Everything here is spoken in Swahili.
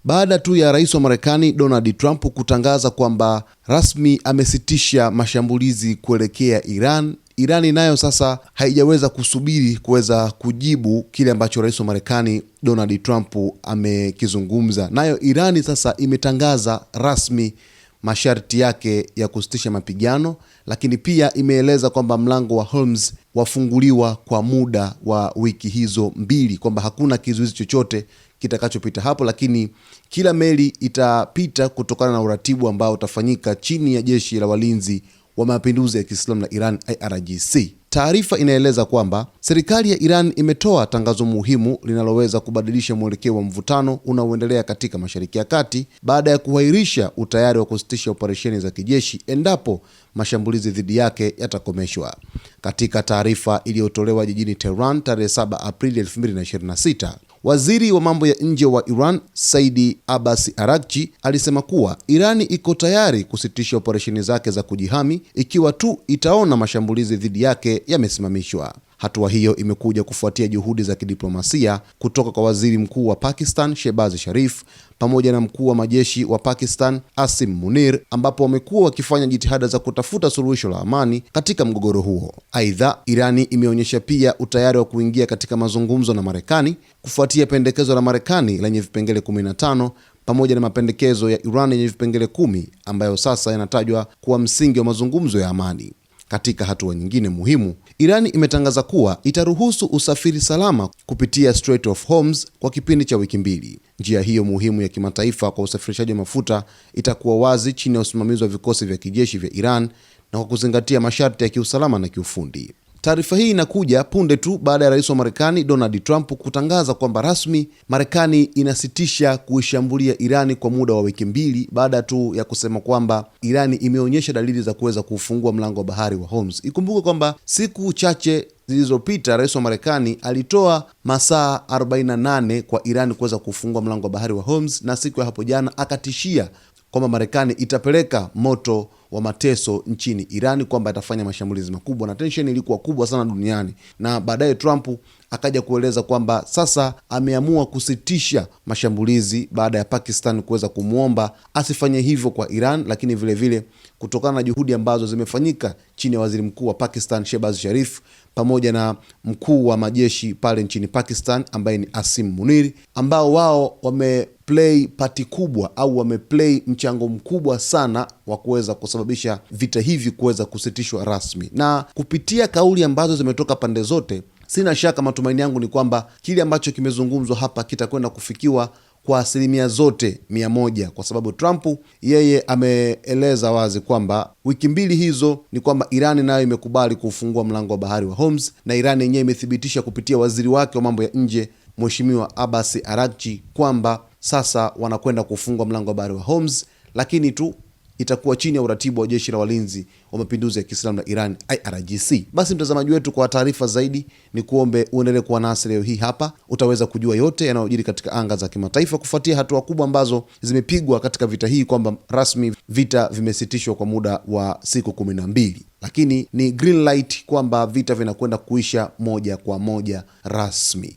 baada tu ya rais wa Marekani Donald Trump kutangaza kwamba rasmi amesitisha mashambulizi kuelekea Iran. Irani nayo sasa haijaweza kusubiri kuweza kujibu kile ambacho rais wa Marekani Donald Trump amekizungumza. Nayo Irani sasa imetangaza rasmi masharti yake ya kusitisha mapigano, lakini pia imeeleza kwamba mlango wa Hormuz wafunguliwa kwa muda wa wiki hizo mbili, kwamba hakuna kizuizi chochote kitakachopita hapo, lakini kila meli itapita kutokana na uratibu ambao utafanyika chini ya jeshi la walinzi wa mapinduzi ya Kiislamu la Iran IRGC. Taarifa inaeleza kwamba serikali ya Iran imetoa tangazo muhimu linaloweza kubadilisha mwelekeo wa mvutano unaoendelea katika Mashariki ya Kati baada ya kuahirisha utayari wa kusitisha operesheni za kijeshi endapo mashambulizi dhidi yake yatakomeshwa. Katika taarifa iliyotolewa jijini Tehran tarehe 7 Aprili 2026, waziri wa mambo ya nje wa Iran Saidi Abbas Araghchi alisema kuwa Irani iko tayari kusitisha operesheni zake za kujihami ikiwa tu itaona mashambulizi dhidi yake yamesimamishwa. Hatua hiyo imekuja kufuatia juhudi za kidiplomasia kutoka kwa waziri mkuu wa Pakistan Shehbaz Sharif pamoja na mkuu wa majeshi wa Pakistan Asim Munir, ambapo wamekuwa wakifanya jitihada za kutafuta suluhisho la amani katika mgogoro huo. Aidha, Irani imeonyesha pia utayari wa kuingia katika mazungumzo na Marekani kufuatia pendekezo la Marekani lenye vipengele 15 pamoja na mapendekezo ya Iran yenye vipengele 10 ambayo sasa yanatajwa kuwa msingi wa mazungumzo ya amani. Katika hatua nyingine muhimu, Irani imetangaza kuwa itaruhusu usafiri salama kupitia Strait of Hormuz kwa kipindi cha wiki 2. Njia hiyo muhimu ya kimataifa kwa usafirishaji wa mafuta itakuwa wazi chini ya usimamizi wa vikosi vya kijeshi vya Iran na kwa kuzingatia masharti ya kiusalama na kiufundi. Taarifa hii inakuja punde tu baada ya rais wa Marekani Donald Trump kutangaza kwamba rasmi Marekani inasitisha kuishambulia Irani kwa muda wa wiki 2 baada tu ya kusema kwamba Irani imeonyesha dalili za kuweza kufungua mlango wa bahari wa Hormuz. Ikumbuke kwamba siku chache zilizopita rais wa Marekani alitoa masaa 48 kwa Irani kuweza kufungua mlango wa bahari wa Hormuz, na siku ya hapo jana akatishia kwamba Marekani itapeleka moto wa mateso nchini Irani, kwamba itafanya mashambulizi makubwa, na tension ilikuwa kubwa sana duniani. Na baadaye Trump akaja kueleza kwamba sasa ameamua kusitisha mashambulizi baada ya Pakistan kuweza kumwomba asifanye hivyo kwa Iran, lakini vile vile kutokana na juhudi ambazo zimefanyika chini ya waziri mkuu wa Pakistan Shehbaz Sharif pamoja na mkuu wa majeshi pale nchini Pakistan ambaye ni Asim Munir, ambao wao wameplay party kubwa au wameplay mchango mkubwa sana wa kuweza kusababisha vita hivi kuweza kusitishwa rasmi. Na kupitia kauli ambazo zimetoka pande zote, sina shaka, matumaini yangu ni kwamba kile ambacho kimezungumzwa hapa kitakwenda kufikiwa kwa asilimia zote 100, kwa sababu Trump yeye ameeleza wazi kwamba wiki 2 hizo ni kwamba Irani nayo imekubali kufungua mlango wa bahari wa Hormuz, na Irani yenyewe imethibitisha kupitia waziri wake wa mambo ya nje Mheshimiwa Abbas Araghchi kwamba sasa wanakwenda kufungua mlango wa bahari wa Hormuz, lakini tu itakuwa chini ya uratibu wa jeshi la walinzi wa mapinduzi ya Kiislamu la Iran IRGC. Basi mtazamaji wetu, kwa taarifa zaidi ni kuombe uendelee kuwa nasi leo hii hapa. Utaweza kujua yote yanayojiri katika anga za kimataifa kufuatia hatua kubwa ambazo zimepigwa katika vita hii, kwamba rasmi vita vimesitishwa kwa muda wa siku 12, lakini ni green light kwamba vita vinakwenda kuisha moja kwa moja rasmi.